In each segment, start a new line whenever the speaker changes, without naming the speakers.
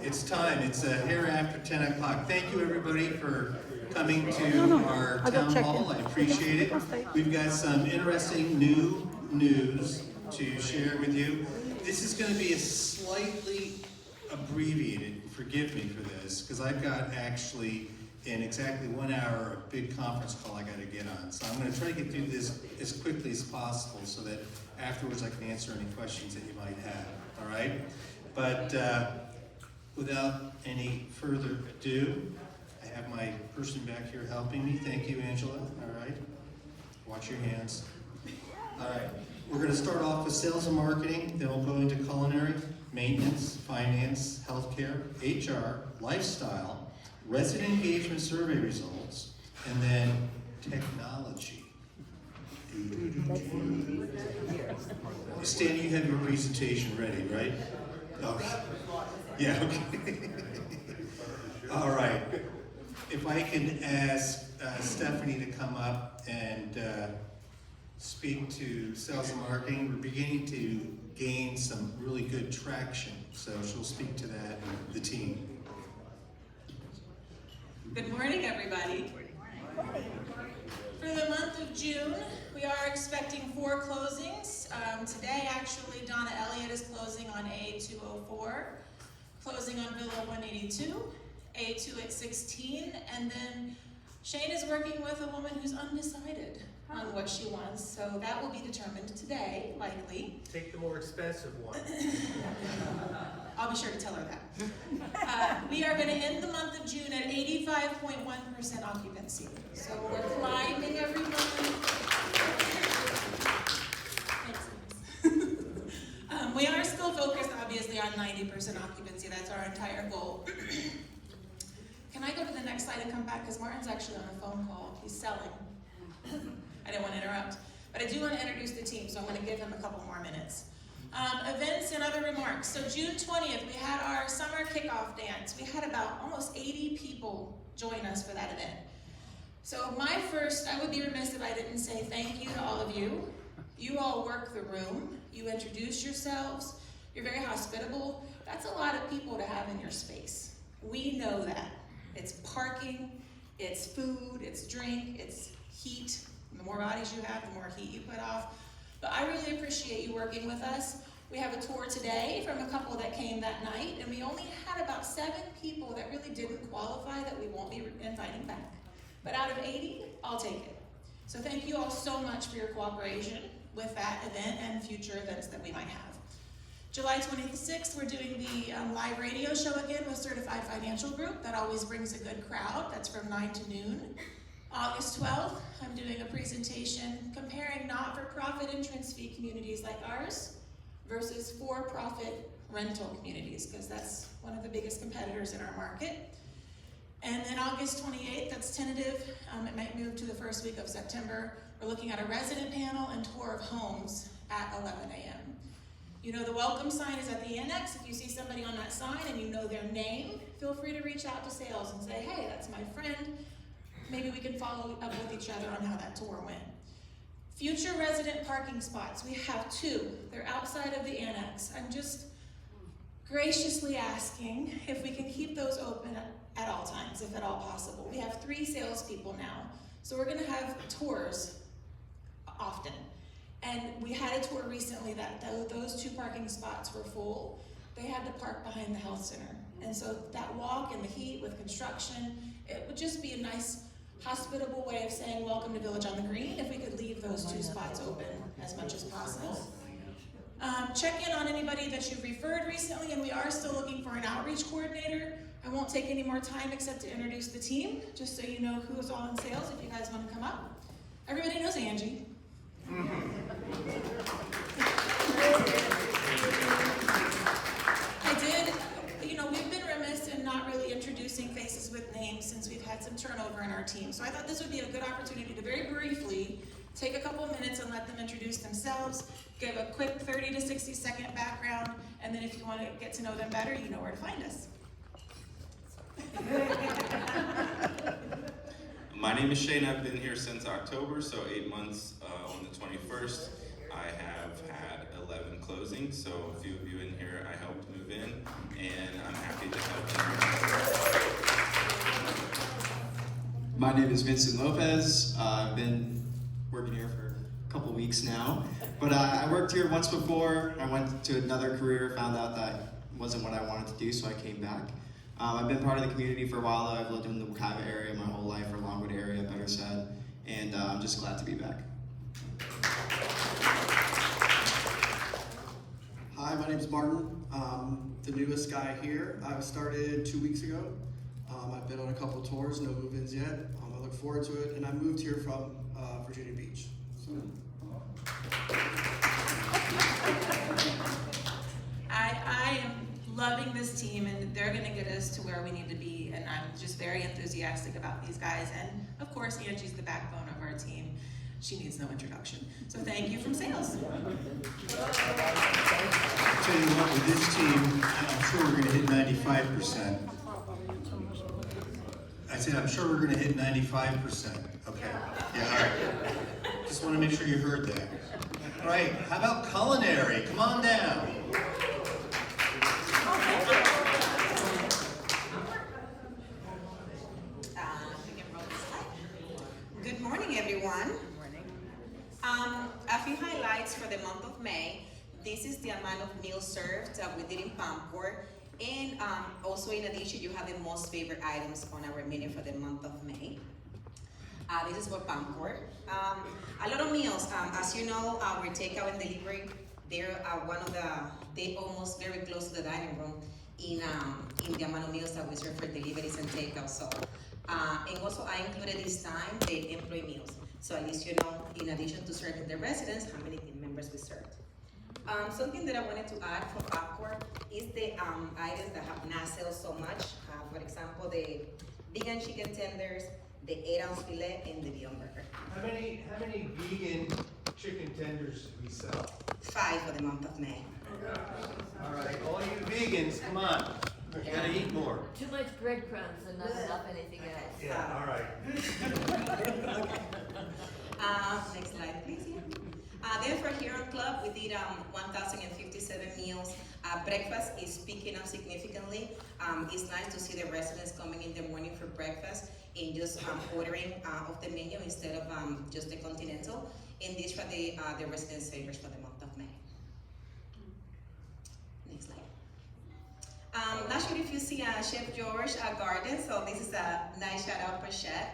It's time. It's here after 10 o'clock. Thank you, everybody, for coming to our town hall. I appreciate it. We've got some interesting new news to share with you. This is going to be a slightly abbreviated, forgive me for this, because I've got actually in exactly 1 hour a big conference call I got to get on. So I'm going to try to get through this as quickly as possible so that afterwards I can answer any questions that you might have. All right? But without any further ado, I have my person back here helping me. Thank you, Angela. All right? Watch your hands. All right. We're going to start off with sales and marketing. Then we'll go into culinary, maintenance, finance, healthcare, HR, lifestyle, resident engagement survey results, and then technology. Stanley, you have your presentation ready, right? Okay. Yeah, okay. All right. If I can ask Stephanie to come up and speak to sales and marketing. We're beginning to gain some really good traction, so she'll speak to that and the team.
Good morning, everybody. For the month of June, we are expecting 4 closings. Today, actually, Donna Elliott is closing on A204, closing on Villa 182, A2 at 16, and then Shane is working with a woman who's undecided on what she wants, so that will be determined today, likely.
Take the more expensive one.
I'll be sure to tell her that. We are going to end the month of June at 85.1% occupancy. So we're climbing every month. We are still focused, obviously, on 90% occupancy. That's our entire goal. Can I go to the next slide and come back? Because Martin's actually on a phone call. He's selling. I didn't want to interrupt. But I do want to introduce the team, so I'm going to give him a couple more minutes. Events and other remarks. So June 20th, we had our summer kickoff dance. We had about almost 80 people join us for that event. So I would be remiss if I didn't say thank you to all of you. You all work the room. You introduce yourselves. You're very hospitable. That's a lot of people to have in your space. We know that. It's parking, it's food, it's drink, it's heat. The more bodies you have, the more heat you put off. But I really appreciate you working with us. We have a tour today from a couple that came that night, and we only had about 7 people that really didn't qualify that we won't be inviting back. But out of 80, I'll take it. So thank you all so much for your cooperation with that event and future events that we might have. July 26th, we're doing the live radio show again with Certified Financial Group. That always brings a good crowd. That's from 9 to noon. August 12th, I'm doing a presentation comparing not-for-profit entrance fee communities like ours versus for-profit rental communities, because that's one of the biggest competitors in our market. And then August 28th, that's tentative. It might move to the first week of September. We're looking at a resident panel and tour of homes at 11 a.m. You know the welcome sign is at the annex. If you see somebody on that sign and you know their name, feel free to reach out to sales and say, hey, that's my friend. Maybe we can follow up with each other on how that tour went. Future resident parking spots, we have 2. They're outside of the annex. I'm just graciously asking if we can keep those open at all times, if at all possible. We have 3 salespeople now, so we're gonna have tours often. And we had a tour recently that those 2 parking spots were full. They had to park behind the health center. And so that walk in the heat with construction, it would just be a nice, hospitable way of saying welcome to Village on the Green if we could leave those 2 spots open as much as possible. Check in on anybody that you've referred recently, and we are still looking for an outreach coordinator. I won't take any more time except to introduce the team, just so you know who's all in sales if you guys want to come up. Everybody knows Angie. We've been remiss in not really introducing faces with names since we've had some turnover in our team. So I thought this would be a good opportunity to very briefly take a couple of minutes and let them introduce themselves, give a quick 30 to 60 second background, and then if you want to get to know them better, you know where to find us.
My name is Shane. I've been here since October, so 8 months on the 21st. I have had 11 closings, so a few of you in here I helped move in, and I'm happy to help
My name is Vincent Lopez. I've been working here for a couple weeks now, but I worked here once before. I went to another career, found out that wasn't what I wanted to do, so I came back. I've been part of the community for a while though. I've lived in the Wekiva area my whole life, or Longwood area, better said, and I'm just glad to be back.
Hi, my name is Martin. I'm the newest guy here. I started 2 weeks ago. I've been on a couple tours, no move-ins yet. I look forward to it, and I moved here from Virginia Beach. So.
I am loving this team, and they're going to get us to where we need to be, and I'm just very enthusiastic about these guys. And of course, Angie's the backbone of our team. She needs no introduction. So thank you from sales.
I'll tell you what, with this team, I'm sure we're gonna hit 95%. I said, I'm sure we're gonna hit 95%. Okay, yeah, all right. Just wanna make sure you heard that. All right, how about culinary? Come on down.
Good morning, everyone. A few highlights for the month of May. This is the amount of meals served that we did in Pamcor. And also in addition, you have the most favorite items on our menu for the month of May. This is for Pamcor. A lot of meals, as you know, we're takeout and delivery. They're they almost very close to the dining room in the amount of meals that we serve for deliveries and takeout. So, and also I included this time the employee meals. So at least you know, in addition to serving the residents, how many team members we served. Something that I wanted to add for Pamcor is the items that have not sold so much. For example, the vegan chicken tenders, the 8-ounce filet, and the Beyond Burger.
How many vegan chicken tenders did we sell?
5 for the month of May.
All right, all you vegans, come on. You gotta eat more.
Too much breadcrumbs and not enough anything else.
Yeah, all right.
Next slide, please. Then for Hero Club, we did 1,057 meals. Breakfast is picking up significantly. It's nice to see the residents coming in the morning for breakfast and just ordering off the menu instead of just the continental. And these are the residents' favorites for the month of May. Next slide. Not sure if you see Chef George garden, so this is a nice shout out for Chef.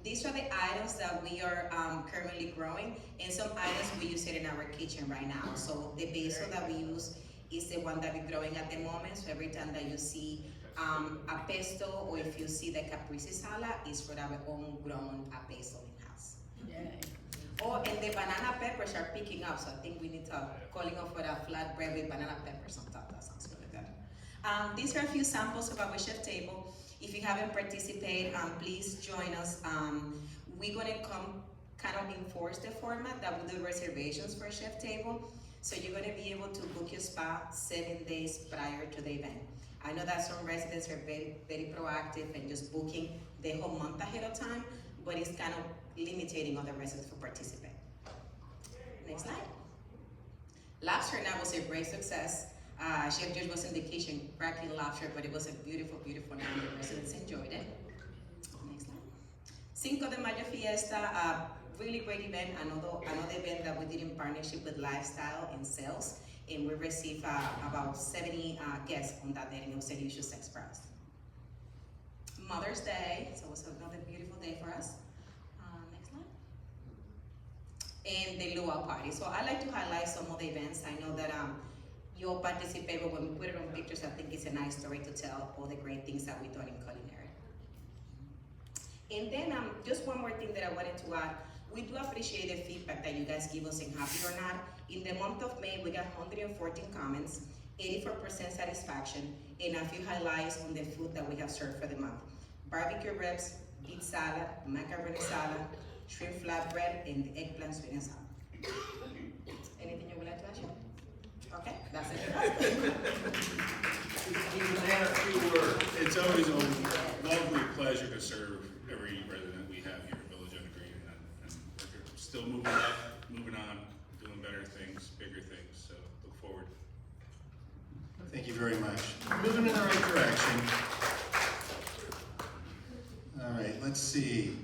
These are the items that we are currently growing, and some items we use it in our kitchen right now. So the basil that we use is the one that we're growing at the moment. So every time that you see a pesto, or if you see the caprese salad, is for our own grown basil in-house. Oh, and the banana peppers are picking up, so I think we need to calling off for a flatbread with banana peppers on top. That sounds really good. These are a few samples of our chef table. If you haven't participated, please join us. We're gonna kind of enforce the format that we do reservations for chef table. So you're gonna be able to book your spot 7 days prior to the event. I know that some residents are very, very proactive and just booking the whole month ahead of time, but it's kind of limiting other residents from participating. Next slide. Lobster night was a great success. Chef George was in the kitchen cracking lobster, but it was a beautiful, beautiful night. The residents enjoyed it. Next slide. Cinco de Mayo Fiesta, a really great event. Another event that we did in partnership with Lifestyle and Sales, and we received about 70 guests on that day, and it was a huge success. Mother's Day, so it was another beautiful day for us. Next slide. And the luau party. So I like to highlight some of the events. I know that you all participate, but when we put it on pictures, I think it's a nice story to tell all the great things that we've done in culinary. And then just one more thing that I wanted to add. We do appreciate the feedback that you guys give us in Happy or Not. In the month of May, we got 114 comments, 84% satisfaction, and a few highlights on the food that we have served for the month. Barbecue ribs, beet salad, macaroni salad, shrimp flatbread, and the eggplant sweet and sour. Anything you would like to add? Okay, that's it.
It's always a lovely pleasure to serve every resident we have here at Village Evergreen, and we're still moving up, moving on, doing better things, bigger things, so look forward.
Thank you very much. Moving in the right direction. All right, let's see.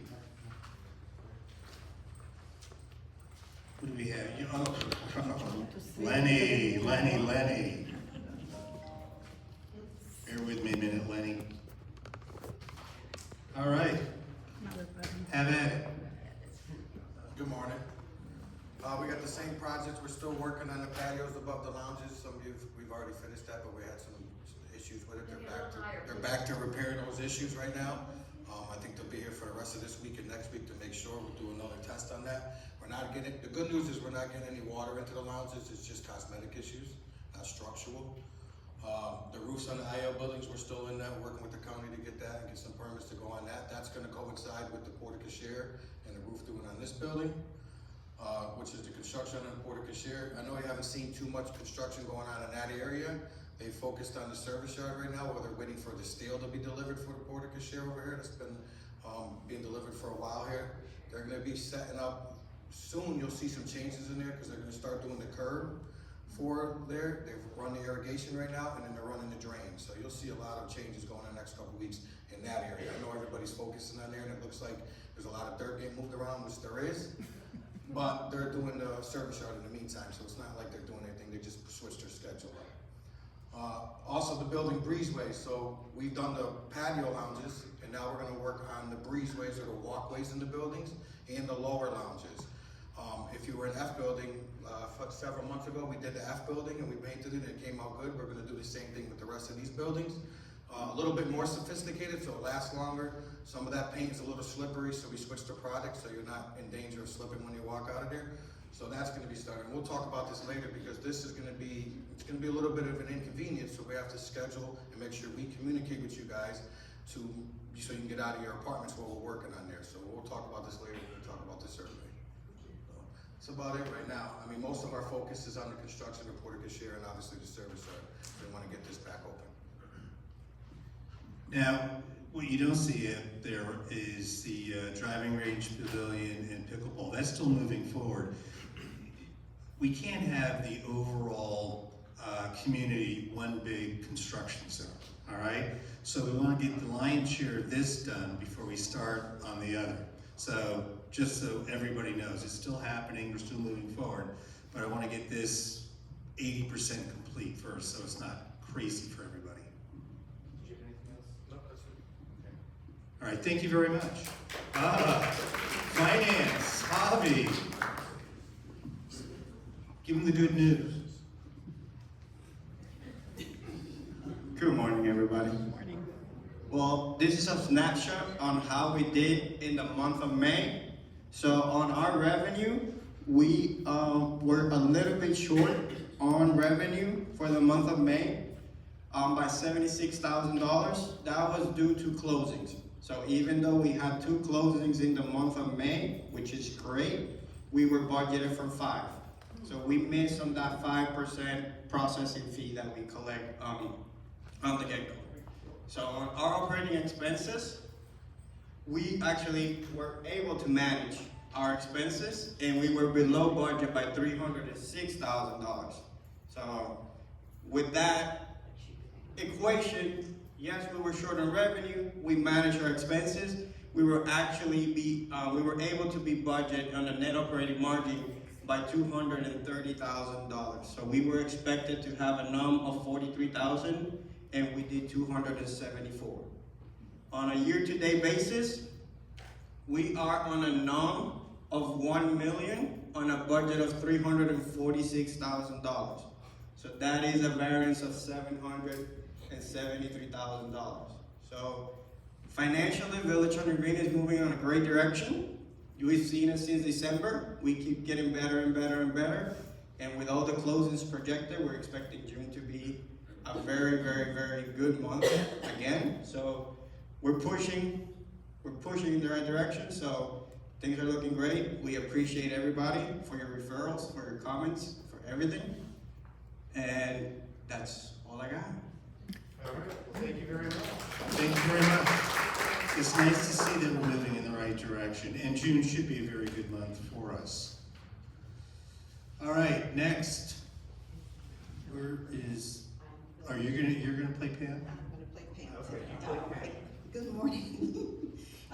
Lenny. Bear with me a minute, Lenny. All right. Have at it.
Good morning. We got the same projects. We're still working on the patios above the lounges. Some of you, we've already finished that, but we had some issues with it. They're back to repairing those issues right now. I think they'll be here for the rest of this week and next week to make sure. We'll do another test on that. The good news is we're not getting any water into the lounges. It's just cosmetic issues, not structural. The roofs on the IL buildings, we're still in that, working with the county to get that and get some permits to go on that. That's gonna coincide with the Porte Cochere and the roof doing on this building, which is the construction on the Porte Cochere. I know you haven't seen too much construction going on in that area. They focused on the service yard right now, where they're waiting for the steel to be delivered for the Porte Cochere over here. That's been being delivered for a while here. They're gonna be setting up, soon you'll see some changes in there because they're gonna start doing the curb for there. They've run the irrigation right now, and then they're running the drain. So you'll see a lot of changes going in the next couple weeks in that area. I know everybody's focusing on there, and it looks like there's a lot of dirt getting moved around, which there is. But they're doing the service yard in the meantime, so it's not like they're doing anything. They just switched their schedule up. Also the building breezeways. So we've done the patio lounges, and now we're gonna work on the breezeways or the walkways in the buildings and the lower lounges. If you were in F building, several months ago, we did the F building and we painted it and it came out good. We're gonna do the same thing with the rest of these buildings. A little bit more sophisticated, so it lasts longer. Some of that paint is a little slippery, so we switched the product so you're not in danger of slipping when you walk out of there. So that's gonna be starting. We'll talk about this later because this is gonna be, it's gonna be a little bit of an inconvenience, so we have to schedule and make sure we communicate with you guys so you can get out of your apartments while we're working on there. So we'll talk about this later when we talk about the survey. That's about it right now. I mean, most of our focus is on the construction of Porte Cochere and obviously the service yard. We want to get this back open.
Now, what you don't see there is the driving range, pavilion, and pickleball. That's still moving forward. We can't have the overall community one big construction zone, all right? So we want to get the lion's share of this done before we start on the other. So just so everybody knows, it's still happening, we're still moving forward, but I want to get this 80% complete first, so it's not crazy for everybody.
Did you have anything else?
No, that's it.
Okay. All right, thank you very much. Finance, Hobby. Give them the good news.
Good morning, everybody. Well, this is a snapshot on how we did in the month of May. So on our revenue, we were a little bit short on revenue for the month of May by $76,000. That was due to closings. So even though we had 2 closings in the month of May, which is great, we were budgeted for 5. So we missed on that 5% processing fee that we collect on the get-go. So on our operating expenses, we actually were able to manage our expenses and we were below budget by $306,000. So with that equation, yes, we were short on revenue, we managed our expenses, we were able to be budget on a net operating margin by $230,000. So we were expected to have a NUM of 43,000 and we did 274. On a year-to-date basis, we are on a NUM of 1 million on a budget of $346,000. So that is a variance of $773,000. So financially, Village Under Green is moving on a great direction. We've seen it since December. We keep getting better and better and better. And with all the closings projected, we're expecting June to be a very, very, very good month again. So we're pushing in the right direction. So things are looking great. We appreciate everybody for your referrals, for your comments, for everything. And that's all I got.
All right, well, thank you very much. Thank you very much. It's nice to see that we're moving in the right direction, and June should be a very good month for us. All right, next. You're gonna play Pam?
I'm gonna play Pam. Okay. All right. Good morning.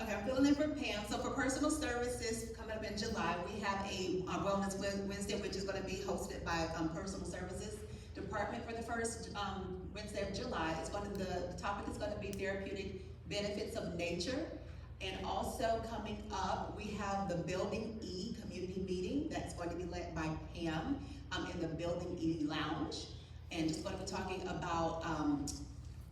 Okay, I'm filling in for Pam. So for personal services coming up in July, we have a Wellness Wednesday, which is going to be hosted by Personal Services. The department for the first Wednesday of July. The topic is going to be therapeutic benefits of nature. And also coming up, we have the Building E community meeting that's going to be led by Pam in the Building E lounge. And just going to be talking about,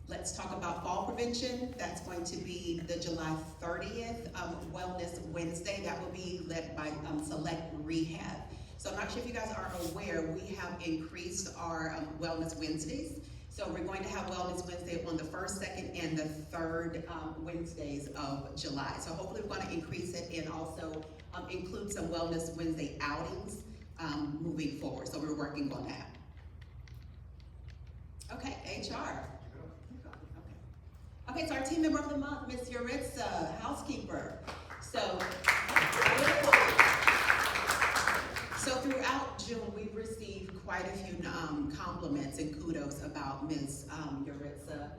let's talk about fall prevention. That's going to be the July 30th Wellness Wednesday. That will be led by Select Rehab. So I'm not sure if you guys are aware, we have increased our Wellness Wednesdays. So we're going to have Wellness Wednesday on the first, second, and the third Wednesdays of July. So hopefully we're going to increase it and also include some Wellness Wednesday outings moving forward. So we're working on that. Okay, HR. Okay, so our team member of the month, Ms. Yuritsa, housekeeper. So throughout June, we've received quite a few compliments and kudos about Ms. Yuritsa.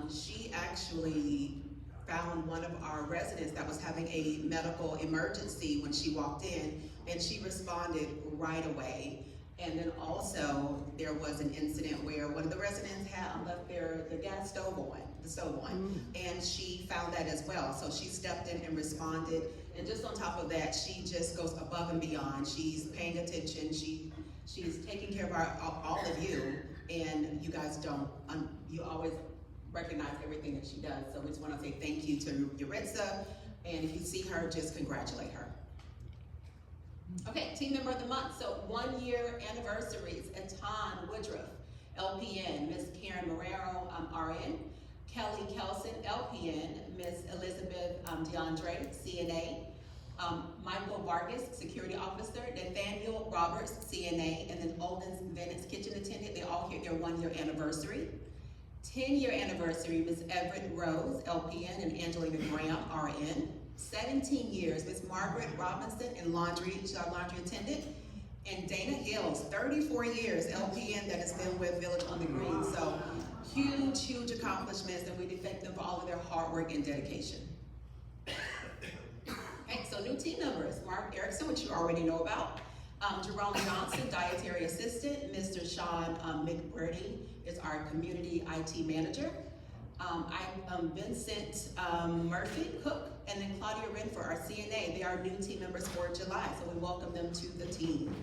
She actually found one of our residents that was having a medical emergency when she walked in, and she responded right away. And then also, there was an incident where one of the residents had left the gas stove on, and she found that as well. So she stepped in and responded. And just on top of that, she just goes above and beyond. She's paying attention. She's taking care of all of you, and you guys you always recognize everything that she does. So we just want to say thank you to Yuritsa, and if you see her, just congratulate her. Okay, team member of the month. So 1 year anniversaries: Atan Woodruff, LPN; Miss Karen Marrero, RN; Kelly Kelson, LPN; Miss Elizabeth DeAndre, CNA; Michael Vargas, Security Officer; Nathaniel Roberts, CNA; and then Olden's Venice Kitchen Attendant. They all hit their 1 year anniversary. 10-year anniversary: Miss Everett Rose, LPN; and Angelina Graham, RN. 17 years, Miss Margaret Robinson, and she's our laundry attendant. And Dana Hills, 34 years, LPN, that has been with Village on the Green. So huge, huge accomplishments, and we thank them for all of their hard work and dedication. Okay, so new team members: Mark Erickson, which you already know about; Jerome Johnson, dietary assistant; Mr. Sean McBurdy is our community IT manager; Vincent Murphy, cook; and then Claudia Renford, our CNA. They are new team members for July, so we welcome them to the team.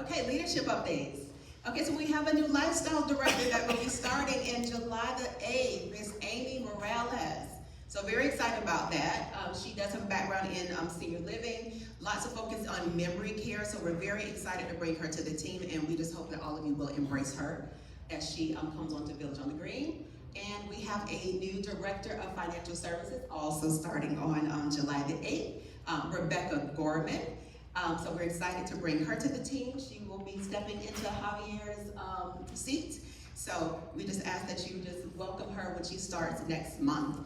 Okay, leadership updates. Okay, so we have a new lifestyle director that will be starting in July the 8th, Miss Amy Morales. So very excited about that. She does have a background in senior living, lots of focus on memory care, so we're very excited to bring her to the team, and we just hope that all of you will embrace her as she comes on to Village on the Green. And we have a new director of financial services also starting on July the 8th, Rebecca Gorman. So we're excited to bring her to the team. She will be stepping into Javier's seat. So we just ask that you just welcome her when she starts next month.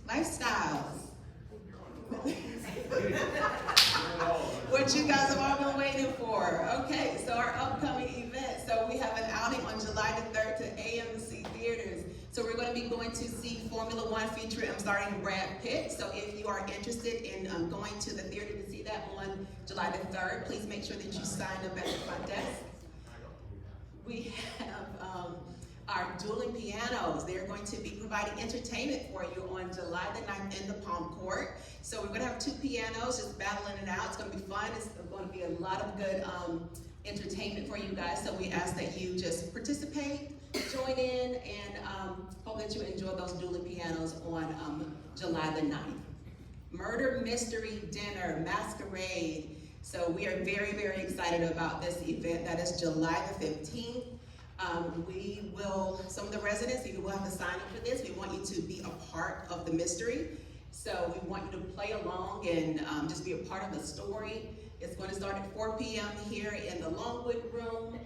Lifestyles. What you guys have all been waiting for. Okay, so our upcoming event. So we have an outing on July the 3rd to AMC Theaters. So we're going to be going to see Formula One featuring starring Brad Pitt. So if you are interested in going to the theater to see that on July the 3rd, please make sure that you sign up at the front desk. We have our dueling pianos. They're going to be providing entertainment for you on July the 9th in the Palm Court. So we're going to have 2 pianos just battling it out. It's going to be fun. It's going to be a lot of good entertainment for you guys. So we ask that you just participate, join in, and hope that you enjoy those dueling pianos on July the 9th. Murder Mystery Dinner Masquerade. So we are very, very excited about this event. That is July the 15th. Some of the residents, you will have to sign up for this. We want you to be a part of the mystery. So we want you to play along and just be a part of the story. It's going to start at 4 p.m. here in the Longwood Room.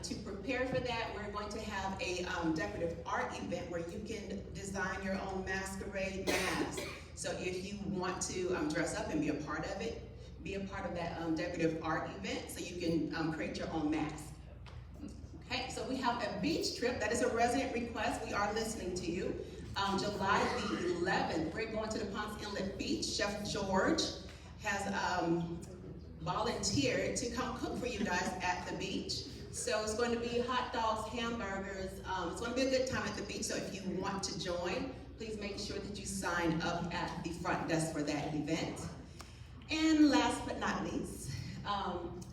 To prepare for that, we're going to have a decorative art event where you can design your own masquerade mask. So if you want to dress up and be a part of it, be a part of that decorative art event so you can create your own mask. Okay, so we have a beach trip. That is a resident request. We are listening to you. July the 11th, we're going to the Ponce Inlet Beach. Chef George has volunteered to come cook for you guys at the beach. So it's going to be hot dogs, hamburgers. It's going to be a good time at the beach. So if you want to join, please make sure that you sign up at the front desk for that event. And last but not least,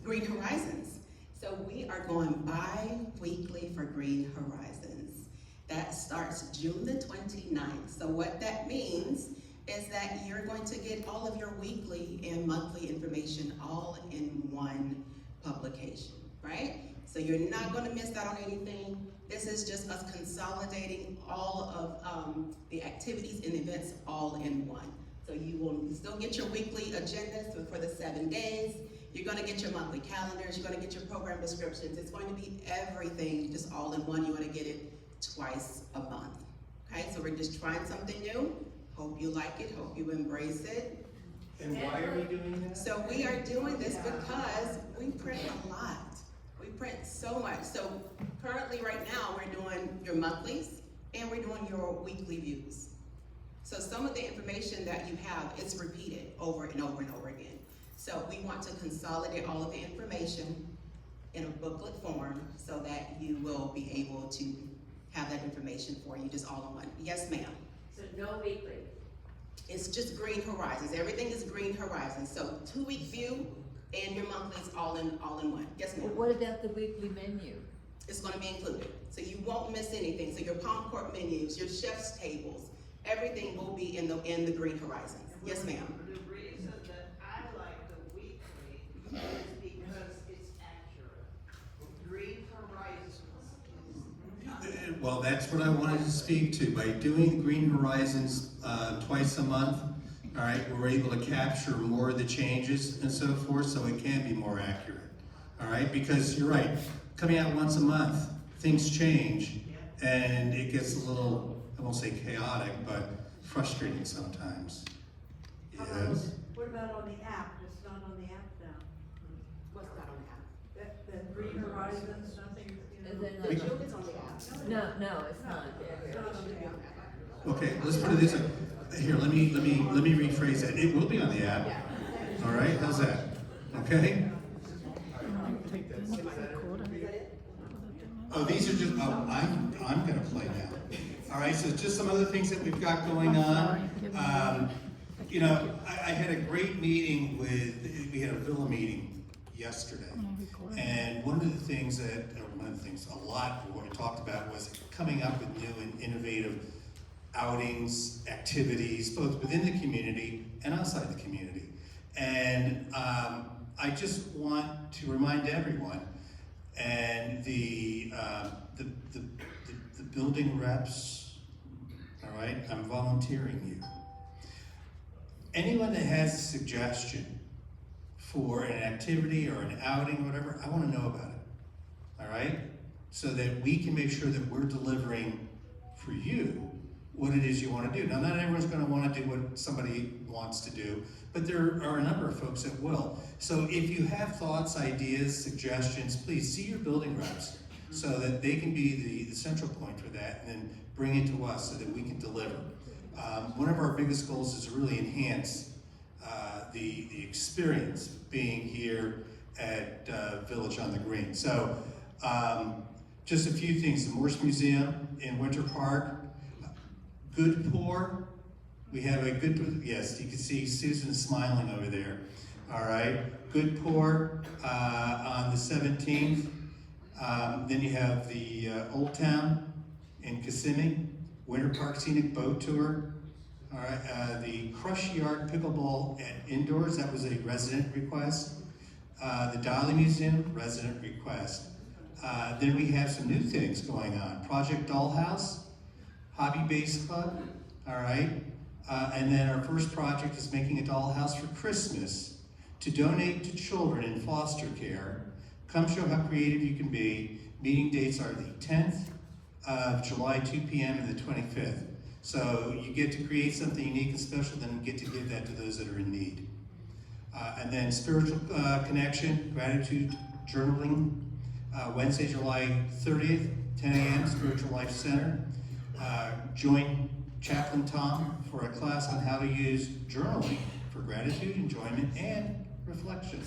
Green Horizons. So we are going bi-weekly for Green Horizons. That starts June the 29th. So what that means is that you're going to get all of your weekly and monthly information all in one publication, right? So you're not going to miss out on anything. This is just us consolidating all of the activities and events all in one. So you will still get your weekly agendas for the 7 days. You're going to get your monthly calendars. You're going to get your program descriptions. It's going to be everything just all in one. You want to get it twice a month. Okay, so we're just trying something new. Hope you like it. Hope you embrace it.
And why are we doing that?
So we are doing this because we print a lot. We print so much. So currently right now we're doing your monthlies and we're doing your weekly views. So some of the information that you have is repeated over and over and over again. So we want to consolidate all of the information in a booklet form so that you will be able to have that information for you just all in one. Yes, ma'am.
So no weekly.
It's just Green Horizons. Everything is Green Horizons. So 2-week view and your monthlies all in one. Yes, ma'am.
What about the weekly menu?
It's going to be included. So you won't miss anything. So your Palm Court menus, your chef's tables, everything will be in the Green Horizons. Yes, ma'am.
The reason that I like the weekly is because it's accurate. Green Horizons is
Well, that's what I wanted to speak to. By doing Green Horizons twice a month, all right, we're able to capture more of the changes and so forth, so it can be more accurate. All right, because you're right, coming out once a month, things change, and it gets a little, I won't say chaotic, but frustrating sometimes. Yes?
What about on the app? It's not on the app now.
What's that on the app?
That Green Horizons, nothing,
Is it
The
not?
June is on the app.
No, it's not.
it's not on the app.
Okay, let's put it this way. Here, let me rephrase that. It will be on the app. All right, how's that? Okay? Oh, these are just, I'm gonna play now. All right, so just some other things that we've got going on. You know, I had a great meeting we had a Villa meeting yesterday. And one of the things a lot of what we talked about was coming up with new and innovative outings, activities, both within the community and outside the community. And I just want to remind everyone, and the building reps, all right, I'm volunteering you. Anyone that has a suggestion for an activity or an outing or whatever, I want to know about it, all right? So that we can make sure that we're delivering for you what it is you want to do. Now, not everyone's going to want to do what somebody wants to do, but there are a number of folks that will. So if you have thoughts, ideas, suggestions, please see your building reps so that they can be the central point for that, and then bring it to us so that we can deliver. One of our biggest goals is to really enhance the experience being here at Village on the Green. So just a few things. The Morse Museum in Winter Park, Good Pour. We have a good, yes, you can see Susan is smiling over there. All right, Good Pour on the 17th. Then you have the Old Town in Kissimmee, Winter Park Scenic Boat Tour. All right, the Crush Yard Pickleball at Indoors, that was a resident request. The Dolly Museum, resident request. Then we have some new things going on. Project Dollhouse, Hobby Base Club, all right. And then our first project is making a dollhouse for Christmas to donate to children in foster care. Come show how creative you can be. Meeting dates are the 10th of July, 2 p.m. and the 25th. So you get to create something unique and special, then you get to give that to those that are in need. And then Spiritual Connection, Gratitude Journaling, Wednesday, July 30th, 10 a.m., Spiritual Life Center. Join Chaplain Tom for a class on how to use journaling for gratitude, enjoyment, and reflection.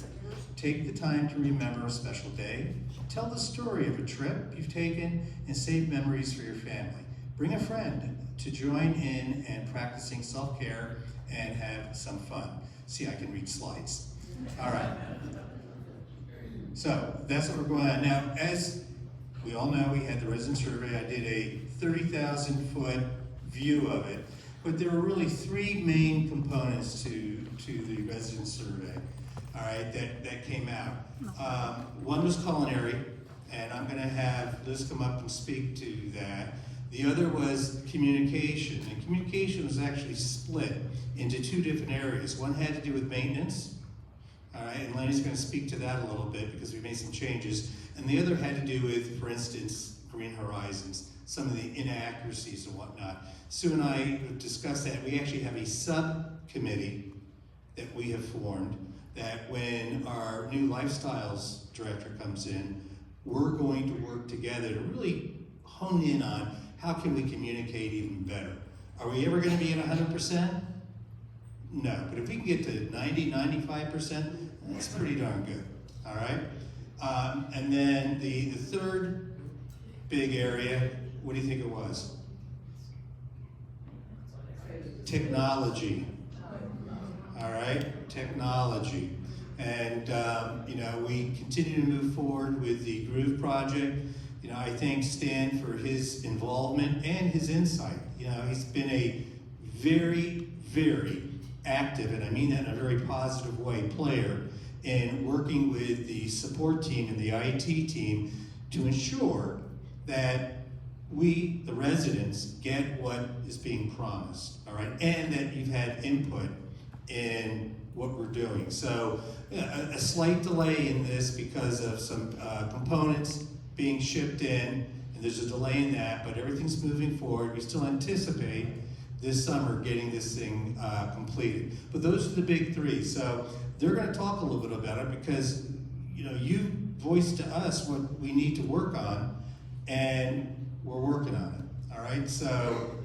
Take the time to remember a special day. Tell the story of a trip you've taken and save memories for your family. Bring a friend to join in and practicing self-care and have some fun. See, I can read slides. All right. So that's what we're going on. Now, as we all know, we had the resident survey. I did a 30,000-foot view of it, but there were really three main components to the resident survey, all right, that came out. One was culinary, and I'm gonna have Liz come up and speak to that. The other was communication, and communication was actually split into two different areas. One had to do with maintenance, all right, and Lenny's gonna speak to that a little bit because we made some changes. And the other had to do with, for instance, Green Horizons, some of the inaccuracies and whatnot. Sue and I discussed that. We actually have a subcommittee that we have formed that when our new lifestyles director comes in, we're going to work together to really hone in on how can we communicate even better. Are we ever gonna be at 100%? No, but if we can get to 90, 95%, that's pretty darn good, all right? And then the third big area, what do you think it was? Technology, all right, technology. And, you know, we continue to move forward with the Groove Project. You know, I thank Stan for his involvement and his insight. You know, he's been a very, very active, and I mean that in a very positive way, player in working with the support team and the IT team to ensure that we, the residents, get what is being promised, all right? And that you've had input in what we're doing. So a slight delay in this because of some components being shipped in, and there's a delay in that, but everything's moving forward. We still anticipate this summer getting this thing completed. But those are the big three. So they're gonna talk a little bit about it because, you know, you voiced to us what we need to work on, and we're working on it, all right? So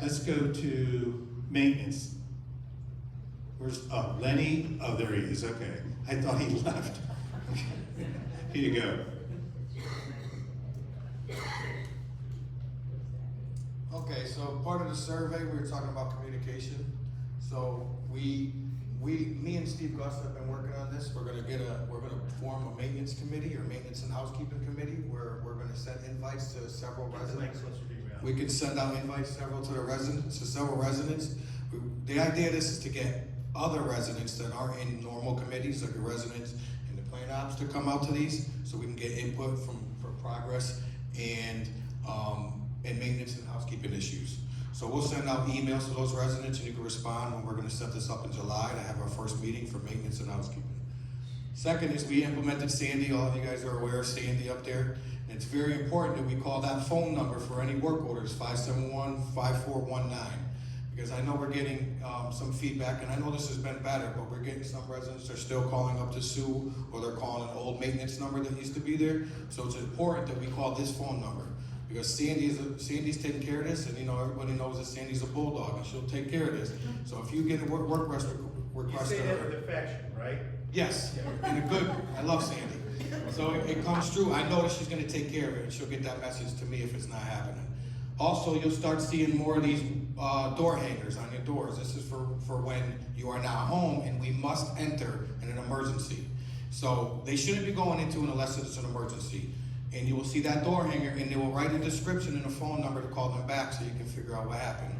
let's go to maintenance. Where's, oh, Lenny? Oh, there he is, okay. I thought he left. Here you go.
Okay, so part of the survey, we were talking about communication. So me and Steve Gus have been working on this. We're gonna form a maintenance committee or maintenance and housekeeping committee where we're gonna send invites to several residents. We can send out invites to several residents. The idea of this is to get other residents that aren't in normal committees, like the residents in the plan ops, to come out to these so we can get input for progress and maintenance and housekeeping issues. So we'll send out emails to those residents and you can respond when we're gonna set this up in July to have our first meeting for maintenance and housekeeping. Second is we implemented Sandy. All of you guys are aware of Sandy up there. And it's very important that we call that phone number for any work orders, 571-5419. Because I know we're getting some feedback, and I know this has been better, but we're getting some residents that are still calling up to Sue, or they're calling an old maintenance number that used to be there. So it's important that we call this phone number. Because Sandy's taking care of this, and you know, everybody knows that Sandy's a bulldog, and she'll take care of this. So if you get a work request
You say that with affection, right?
yes, in a good, I love Sandy. So it comes true. I know that she's gonna take care of it, and she'll get that message to me if it's not happening. Also, you'll start seeing more of these door hangers on your doors. This is for when you are not home and we must enter in an emergency. So they shouldn't be going into it unless it's an emergency. And you will see that door hanger, and they will write a description and a phone number to call them back so you can figure out what happened.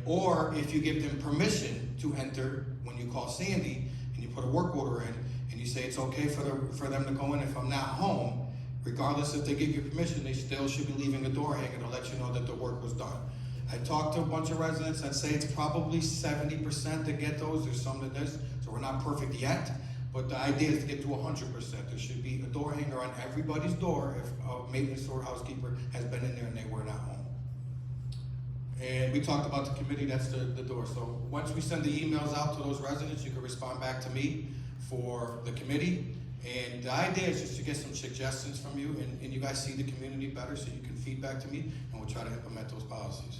Or if you give them permission to enter when you call Sandy and you put a work order in and you say it's okay for them to go in if I'm not home, regardless if they give you permission, they still should be leaving a door hanger to let you know that the work was done. I talked to a bunch of residents. I'd say it's probably 70% that get those. There's some that does, so we're not perfect yet. But the idea is to get to 100%. There should be a door hanger on everybody's door if a maintenance or housekeeper has been in there and they were not home. And we talked about the committee, that's the door. So once we send the emails out to those residents, you can respond back to me for the committee. And the idea is just to get some suggestions from you, and you guys see the community better so you can feedback to me, and we'll try to implement those policies.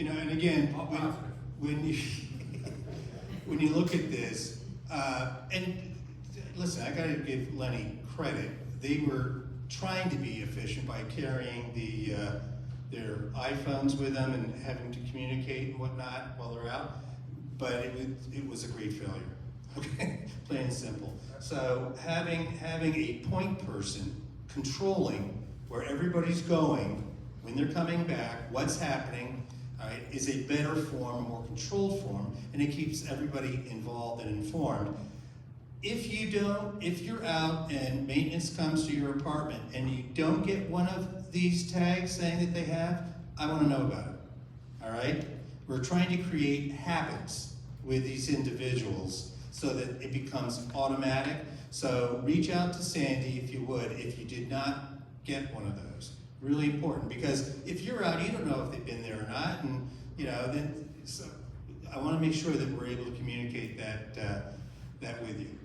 You know, and again, when you when you look at this, and listen, I gotta give Lenny credit. They were trying to be efficient by carrying their iPhones with them and having to communicate and whatnot while they're out. But it was a great failure. Okay, plain and simple. So having a point person controlling where everybody's going, when they're coming back, what's happening, all right, is a better form, a more controlled form, and it keeps everybody involved and informed. If you're out and maintenance comes to your apartment and you don't get one of these tags saying that they have, I want to know about it. All right? We're trying to create habits with these individuals so that it becomes automatic. So reach out to Sandy if you would, if you did not get one of those. Really important, because if you're out, you don't know if they've been there or not, and you know, then so I want to make sure that we're able to communicate that with you.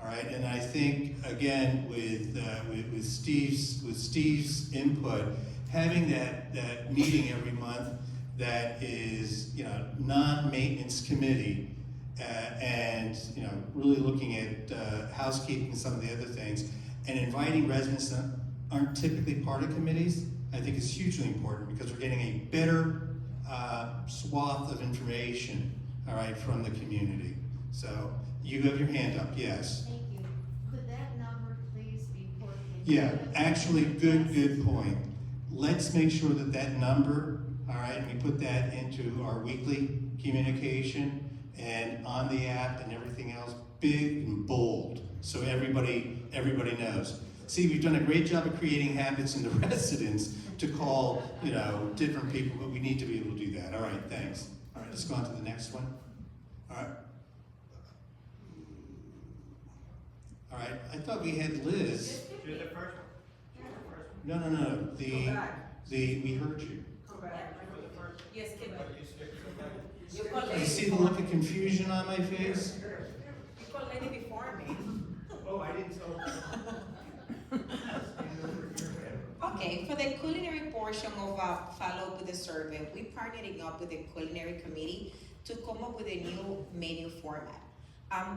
All right, and I think again with Steve's input, having that meeting every month that is, you know, non-maintenance committee, and you know, really looking at housekeeping and some of the other things, and inviting residents that aren't typically part of committees, I think is hugely important, because we're getting a better swath of information, all right, from the community. So you have your hand up, yes.
Thank you. Could that number please be put in?
Yeah, actually, good point. Let's make sure that number, all right, and we put that into our weekly communication and on the app and everything else, big and bold, so everybody knows. See, we've done a great job of creating habits in the residents to call, you know, different people, but we need to be able to do that. All right, thanks. All right, let's go on to the next one. All right. All right, I thought we had Liz.
You're the first one.
No. We heard you.
Yes, Kim.
You see the look of confusion on my face?
You called Lenny before me.
Oh, I didn't tell
Okay, for the culinary portion of follow up with the survey, we're partnering up with the culinary committee to come up with a new menu format.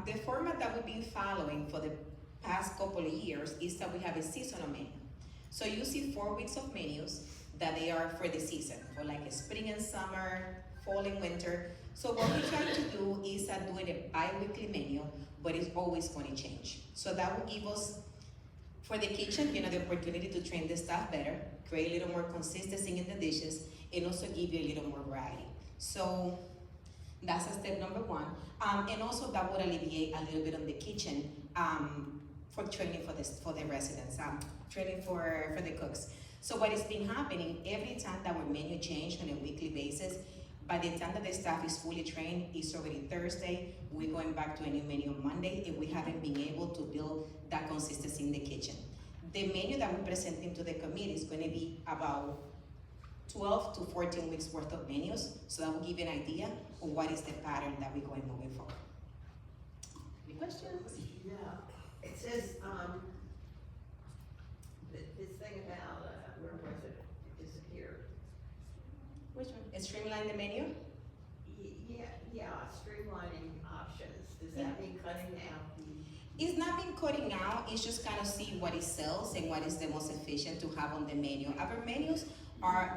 The format that we've been following for the past couple of years is that we have a seasonal menu. So you see 4 weeks of menus that they are for the season, for like a spring and summer, fall and winter. So what we try to do is doing a bi-weekly menu, but it's always going to change. So that will give us, for the kitchen, you know, the opportunity to train the staff better, create a little more consistency in the dishes, and also give you a little more variety. So that's a step number one. And also that would alleviate a little bit on the kitchen for training for the residents, training for the cooks. So what has been happening, every time that our menu change on a weekly basis, by the time that the staff is fully trained, it's already Thursday, we're going back to a new menu on Monday, and we haven't been able to build that consistency in the kitchen. The menu that we're presenting to the committee is going to be about 12 to 14 weeks worth of menus, so that will give you an idea of what is the pattern that we're going moving forward. Any questions?
Yeah, it says, this thing about, where was it? It disappeared.
Which one? Streamline the menu?
Yeah, streamlining options. Does that mean cutting out the?
It's not been cutting out, it's just kind of see what it sells and what is the most efficient to have on the menu. Our menus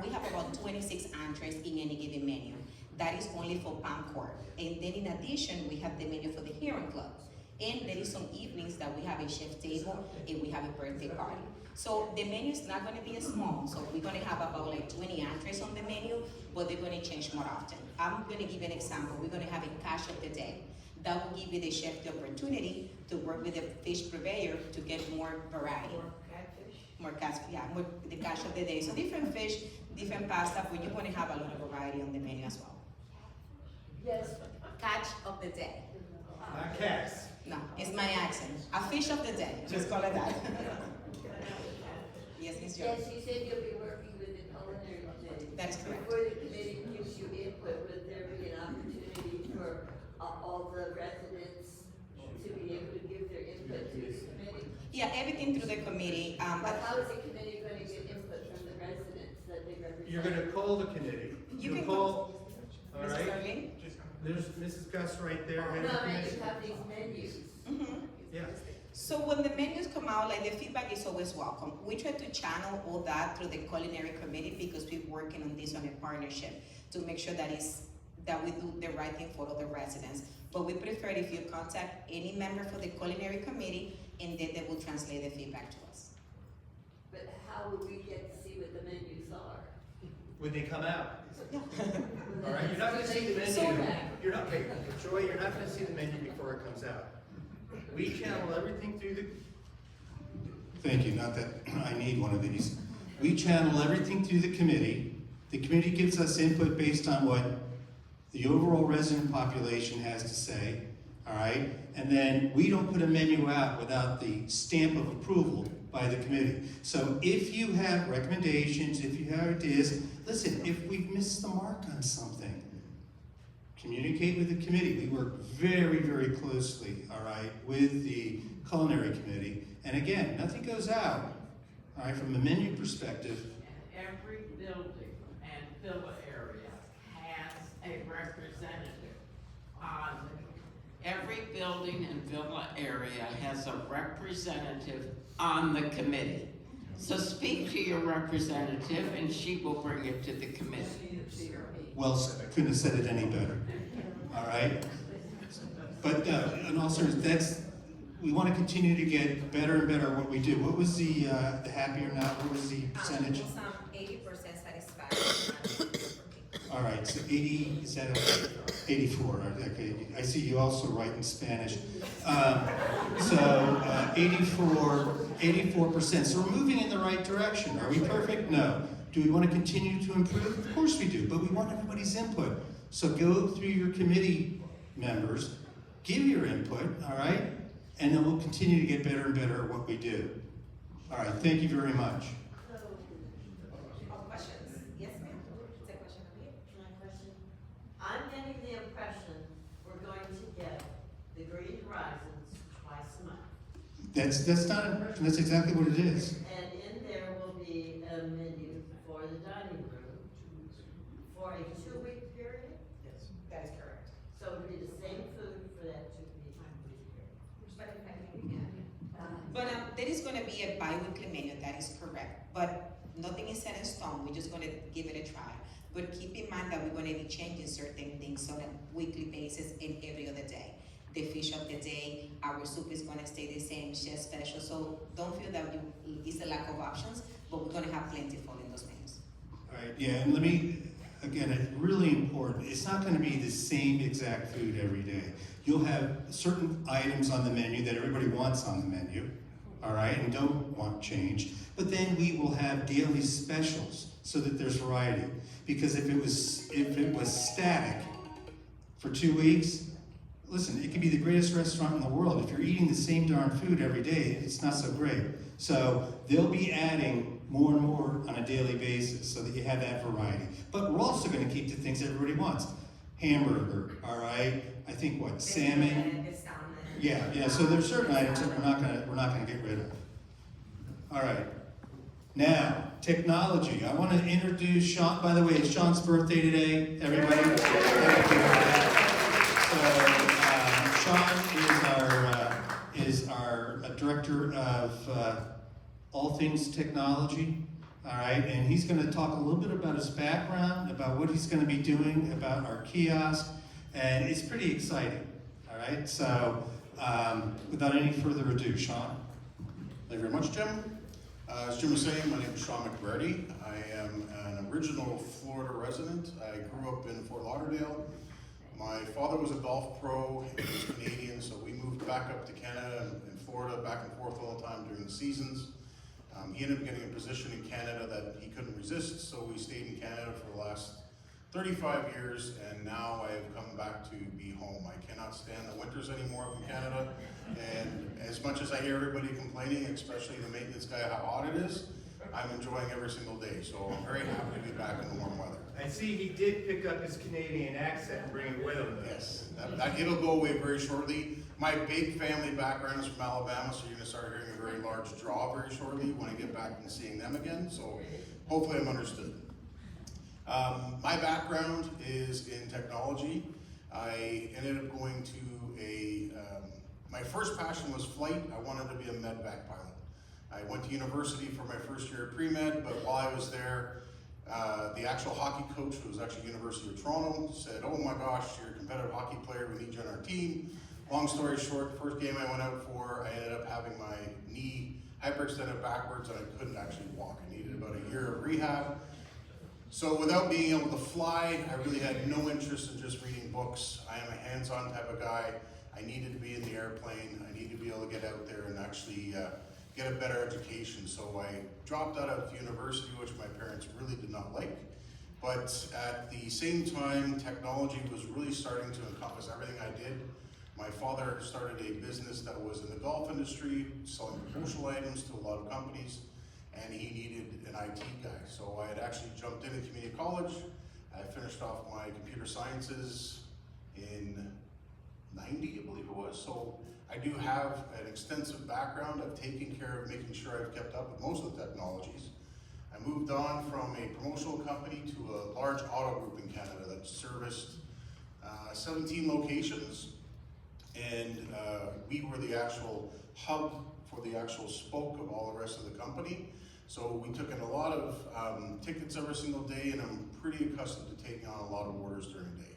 we have about 26 entrees in any given menu. That is only for Pamcor. And then in addition, we have the menu for the Hearing Club. And there is some evenings that we have a chef table and we have a birthday party. So the menu is not gonna be as small. So we're gonna have about like 20 entrees on the menu, but they're gonna change more often. I'm gonna give you an example. We're gonna have a cash of the day. That will give you the chef the opportunity to work with the fish purveyor to get more variety. More catfish, more the cash of the day. So different fish, different pasta, but you're gonna have a lot of variety on the menu as well.
Yes.
Catch of the day.
Not cats.
No, it's my accent. A fish of the day, just call it that. Yes, Ms. Jones.
Yes, you said you'll be working with the culinary committee.
That is correct.
Before the committee gives you input, would there be an opportunity for all the residents to be able to give their input to the committee?
Yeah, everything through the committee.
But how is the committee going to get input from the residents that they represent?
You're gonna call the committee.
You can
call There's Mrs. Gus right there.
No, I mean, you have these menus.
Yeah.
So when the menus come out, like the feedback is always welcome. We try to channel all that through the culinary committee because we're working on this on a partnership to make sure that we do the right thing for all the residents. But we prefer if you contact any member for the culinary committee and then they will translate the feedback to us.
But how would we get to see what the menus are?
When they come out. All right, you're not gonna see the menu.
So-
You're not, okay, Joy, you're not gonna see the menu before it comes out. We channel everything through the,
Thank you, not that I need one of these. We channel everything through the committee. The committee gives us input based on what the overall resident population has to say, all right? And then we don't put a menu out without the stamp of approval by the committee. So if you have recommendations, if you have ideas, listen, if we've missed the mark on something, communicate with the committee. We work very, very closely, all right, with the culinary committee. And again, nothing goes out, all right, from a menu perspective.
And every building and villa area has a representative on, every building and villa area has a representative on the committee. So speak to your representative and she will bring it to the committee.
Well, couldn't have said it any better, all right? But in all seriousness, we want to continue to get better and better at what we do. What was the happier now? What was the percentage?
80% satisfaction.
All right, so 80, is that okay? 84, okay. I see you also write in Spanish. So 84%. So we're moving in the right direction. Are we perfect? No. Do we want to continue to improve? Of course we do, but we want everybody's input. So go through your committee members, give your input, all right? And then we'll continue to get better and better at what we do. All right, thank you very much.
Questions? Yes, ma'am. Is that question over here?
My question, I'm getting the impression we're going to get the Green Horizons twice a month.
That's not an impression, that's exactly what it is.
And in there will be a menu for the dining room for a 2-week period?
Yes. That is correct.
So it'll be the same food for that 2-week period?
But there is going to be a bi-weekly menu, that is correct. But nothing is set in stone, we're just going to give it a try. But keep in mind that we're going to be changing certain things on a weekly basis and every other day. The fish of the day, our soup is going to stay the same, chef special. So don't feel that it's a lack of options, but we're going to have plenty in those menus.
All right, yeah, and let me, again, it's really important. It's not going to be the same exact food every day. You'll have certain items on the menu that everybody wants on the menu, all right, and don't want change. But then we will have daily specials so that there's variety. Because if it was static for 2 weeks, listen, it could be the greatest restaurant in the world. If you're eating the same darn food every day, it's not so great. So they'll be adding more and more on a daily basis so that you have that variety. But we're also going to keep the things everybody wants. Hamburger, all right? I think what, salmon? Yeah, so there's certain items that we're not gonna get rid of. All right. Now, technology. I want to introduce Sean. By the way, it's Sean's birthday today, everybody. So Sean is our director of all things technology. All right, and he's going to talk a little bit about his background, about what he's going to be doing, about our kiosk, and it's pretty exciting. All right, so without any further ado, Sean.
Thank you very much, Jim. As Jim was saying, my name is Sean McBrady. I am an original Florida resident. I grew up in Fort Lauderdale. My father was a golf pro, he was Canadian, so we moved back up to Canada and Florida, back and forth all the time during the seasons. He ended up getting a position in Canada that he couldn't resist, so we stayed in Canada for the last 35 years, and now I have come back to be home. I cannot stand the winters anymore up in Canada, and as much as I hear everybody complaining, especially the maintenance guy, how hot it is, I'm enjoying every single day, so I'm very happy to be back in the warm weather.
I see he did pick up his Canadian accent and bring it with him.
Yes, it'll go away very shortly. My big family background is from Alabama, so you're going to start hearing a very large draw very shortly when I get back and seeing them again, so hopefully I'm understood. My background is in technology. I ended up going to my first passion was flight. I wanted to be a medvac pilot. I went to university for my first year of pre-med, but while I was there, the actual hockey coach, who was actually University of Toronto, said, "Oh my gosh, you're a competitive hockey player, we need you on our team." Long story short, the first game I went out for, I ended up having my knee hyperextended backwards and I couldn't actually walk. I needed about a year of rehab. So without being able to fly, I really had no interest in just reading books. I am a hands-on type of guy. I needed to be in the airplane. I needed to be able to get out there and actually get a better education. So I dropped out of university, which my parents really did not like. But at the same time, technology was really starting to encompass everything I did. My father started a business that was in the golf industry, selling promotional items to a lot of companies, and he needed an IT guy. So I had actually jumped into community college. I finished off my computer sciences in 90, I believe it was. So I do have an extensive background of taking care of making sure I've kept up with most of the technologies. I moved on from a promotional company to a large auto group in Canada that serviced 17 locations. And we were the actual hub for the actual spoke of all the rest of the company. So we took in a lot of tickets every single day, and I'm pretty accustomed to taking on a lot of orders during the day.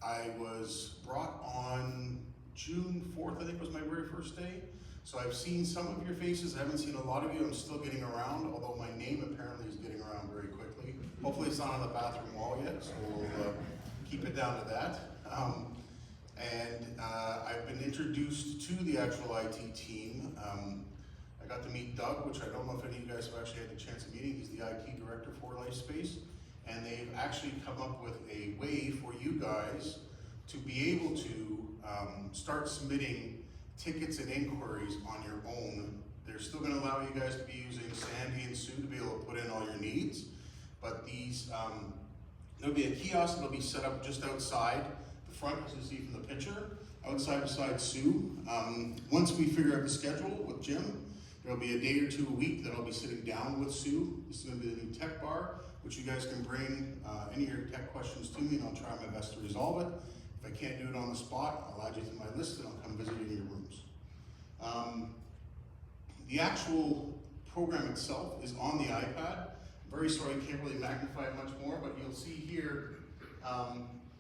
I was brought on June 4th, I think was my very first day. So I've seen some of your faces, I haven't seen a lot of you. I'm still getting around, although my name apparently is getting around very quickly. Hopefully it's not on the bathroom wall yet, so we'll keep it down to that. I've been introduced to the actual IT team. I got to meet Doug, which I don't know if any of you guys have actually had the chance of meeting. He's the IT director for LifeSpace. And they've actually come up with a way for you guys to be able to start submitting tickets and inquiries on your own. They're still gonna allow you guys to be using Sandy and Sue to be able to put in all your needs. But these, there'll be a kiosk that'll be set up just outside the front, as you see from the picture, outside beside Sue. Once we figure out the schedule with Jim, there'll be a day or two a week that I'll be sitting down with Sue. This is gonna be the new tech bar, which you guys can bring any of your tech questions to me, and I'll try my best to resolve it. If I can't do it on the spot, I'll add you to my list and I'll come visit you in your rooms. The actual program itself is on the iPad. I'm very sorry I can't really magnify it much more, but you'll see here,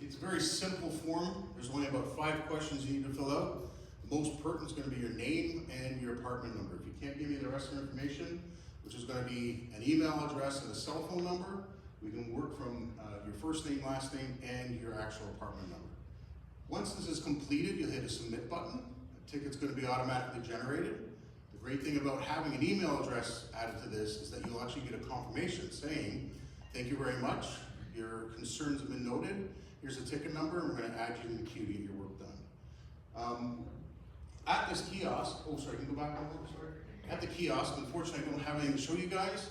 it's a very simple form. There's only about 5 questions you need to fill out. The most pertinent is going to be your name and your apartment number. If you can't give me the rest of the information, which is going to be an email address and a cell phone number, we can work from your first name, last name, and your actual apartment number. Once this is completed, you'll hit a submit button. The ticket's going to be automatically generated. The great thing about having an email address added to this is that you'll actually get a confirmation saying, "Thank you very much, your concerns have been noted. Here's a ticket number, and we're going to add you to the queue to get your work done." At this kiosk, oh sorry, can you go back one more, sorry? At the kiosk, unfortunately I don't have anything to show you guys.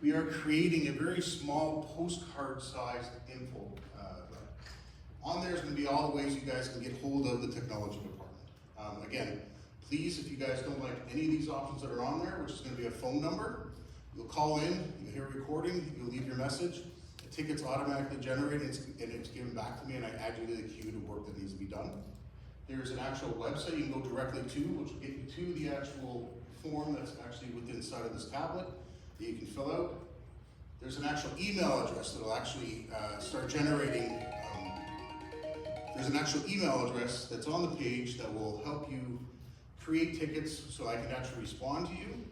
We are creating a very small postcard-sized info. On there is going to be all the ways you guys can get hold of the technology department. Again, please, if you guys don't like any of these options that are on there, which is going to be a phone number, you'll call in, you'll hear a recording, you'll leave your message, the ticket's automatically generated, and it's given back to me, and I add you to the queue to work that needs to be done. There's an actual website you can go directly to, which will get you to the actual form that's actually within inside of this tablet that you can fill out. There's an actual email address that will actually start generating. There's an actual email address that's on the page that will help you create tickets so I can actually respond to you.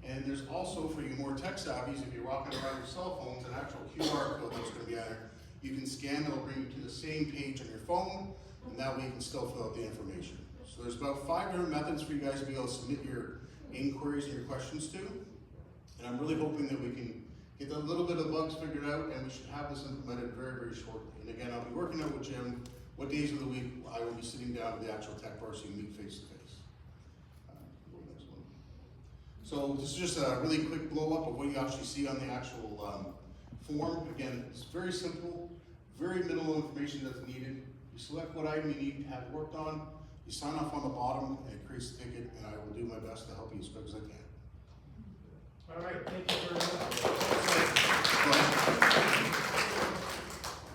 And there's also, for you more tech savvies, if you're walking around your cell phones, an actual QR code that's going to be on there. You can scan, it'll bring you to the same page on your phone, and that way you can still fill out the information. So there's about 5 different methods for you guys to be able to submit your inquiries and your questions to. And I'm really hoping that we can get a little bit of bugs figured out, and we should have this implemented very, very shortly. And again, I'll be working out with Jim what days of the week I will be sitting down with the actual tech bar so you can meet face to face. So this is just a really quick blow up of what you actually see on the actual form. Again, it's very simple, very minimal information that's needed. You select what item you need to have worked on, you sign off on the bottom, and it creates the ticket, and I will do my best to help you as quick as I can.
All right, thank you very much.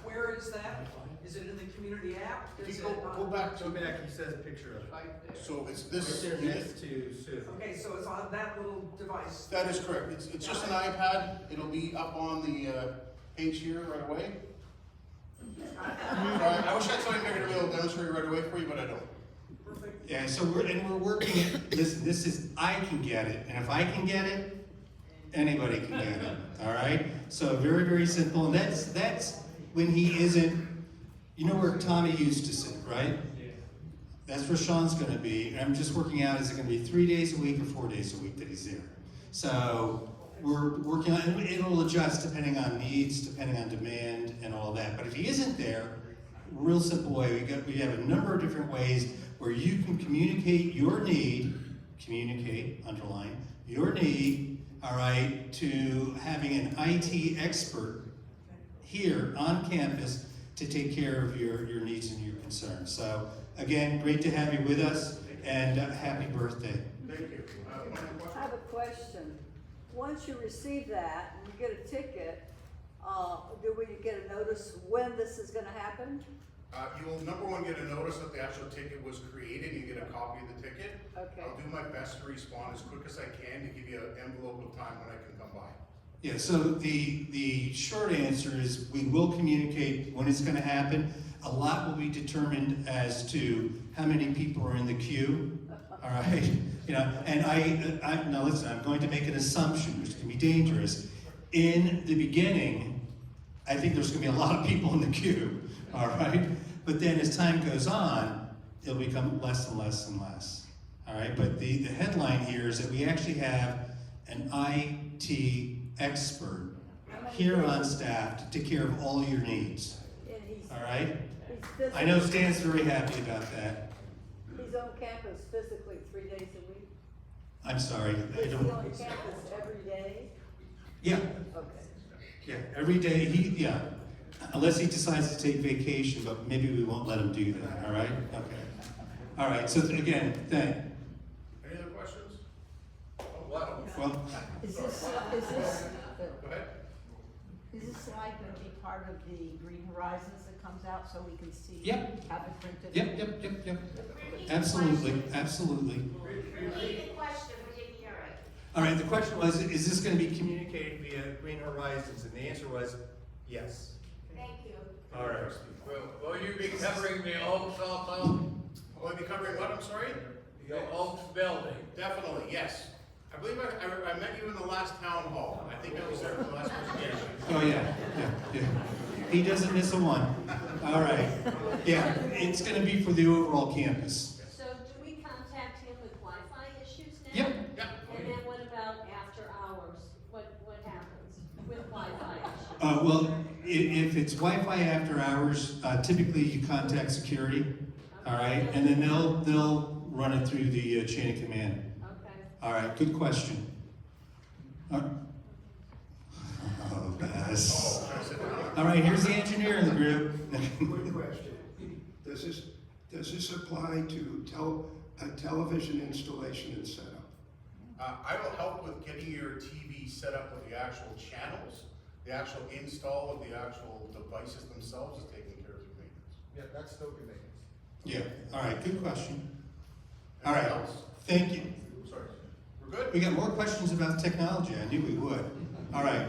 Where is that? Is it in the community app?
If
Is
you
it,
go back
Go
to,
back, he says a picture of it.
so it's
Right
this.
there next to Sue.
Okay, so it's on that little device.
That is correct. It's just an iPad. It'll be up on the page here right away. I wish I had something bigger to be able to demonstrate right away for you, but I don't.
Perfect.
Yeah, so we're working it, this is, I can get it, and if I can get it, anybody can get it, all right? So very, very simple, and that's when he isn't, you know where Tommy used to sit, right? That's where Sean's gonna be, and I'm just working out, is it gonna be 3 days a week or 4 days a week that he's there? So we're working on, and it'll adjust depending on needs, depending on demand and all that, but if he isn't there, real simple way, we have a number of different ways where you can communicate your need, underline, your need, all right, to having an IT expert here on campus to take care of your needs and your concerns. So again, great to have you with us, and happy birthday.
Thank you.
I have a question. Once you receive that and you get a ticket, do we get a notice when this is gonna happen?
You will, number one, get a notice that the actual ticket was created. You get a copy of the ticket.
Okay.
I'll do my best to respond as quick as I can to give you an envelope of time when I can come by.
Yeah, so the short answer is we will communicate when it's gonna happen. A lot will be determined as to how many people are in the queue, all right? You know, and now listen, I'm going to make an assumption, which can be dangerous. In the beginning, I think there's gonna be a lot of people in the queue, all right? But then as time goes on, it'll become less and less and less, all right? But the headline here is that we actually have an IT expert here on staff to take care of all your needs, all right? I know Stan's very happy about that.
He's on campus physically 3 days a week?
I'm sorry, I
Is he
don't.
on campus every day?
Yeah,
Okay.
yeah, every day, yeah. Unless he decides to take vacation, but maybe we won't let him do that, all right? Okay. All right, so again,
Any other questions?
well,
Is this,
Go ahead.
is this slide gonna be part of the Green Horizons that comes out so we can see?
Yep.
Have it printed?
yep. Absolutely.
Repeat the question, we didn't hear it.
All right, the question was, is this gonna be communicated via Green Horizons? And the answer was, yes.
Thank you.
All right.
Will you be covering the Oaks also?
Will I be covering what, I'm sorry?
The Oaks building?
Definitely, yes. I believe I met you in the last town hall. I think I was there for the last presentation.
Oh, yeah. He doesn't miss a one. All right. Yeah, it's gonna be for the overall campus.
So do we contact him with Wi-Fi issues now?
Yep.
And then what about after hours? What happens with Wi-Fi issues?
Well, if it's Wi-Fi after hours, typically you contact security, all right? And then they'll run it through the chain of command.
Okay.
All right, good question. Oh, Bess. All right, here's the engineer in the group.
Quick question. Does this apply to television installation and setup?
I will help with getting your TV set up with the actual channels. The actual install of the actual devices themselves is taken care of through maintenance.
Yeah, that's still good maintenance.
Yeah, all right, good question. All right,
Anything else?
thank you.
Sorry. We're good?
We got more questions about technology. I knew we would. All right.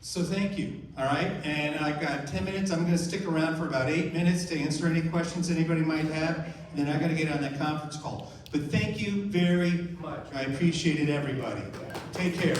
So thank you. All right. And I've got 10 minutes. I'm going to stick around for about 8 minutes to answer any questions anybody might have. And then I got to get on that conference call. But thank you very much. I appreciate it, everybody. Take care.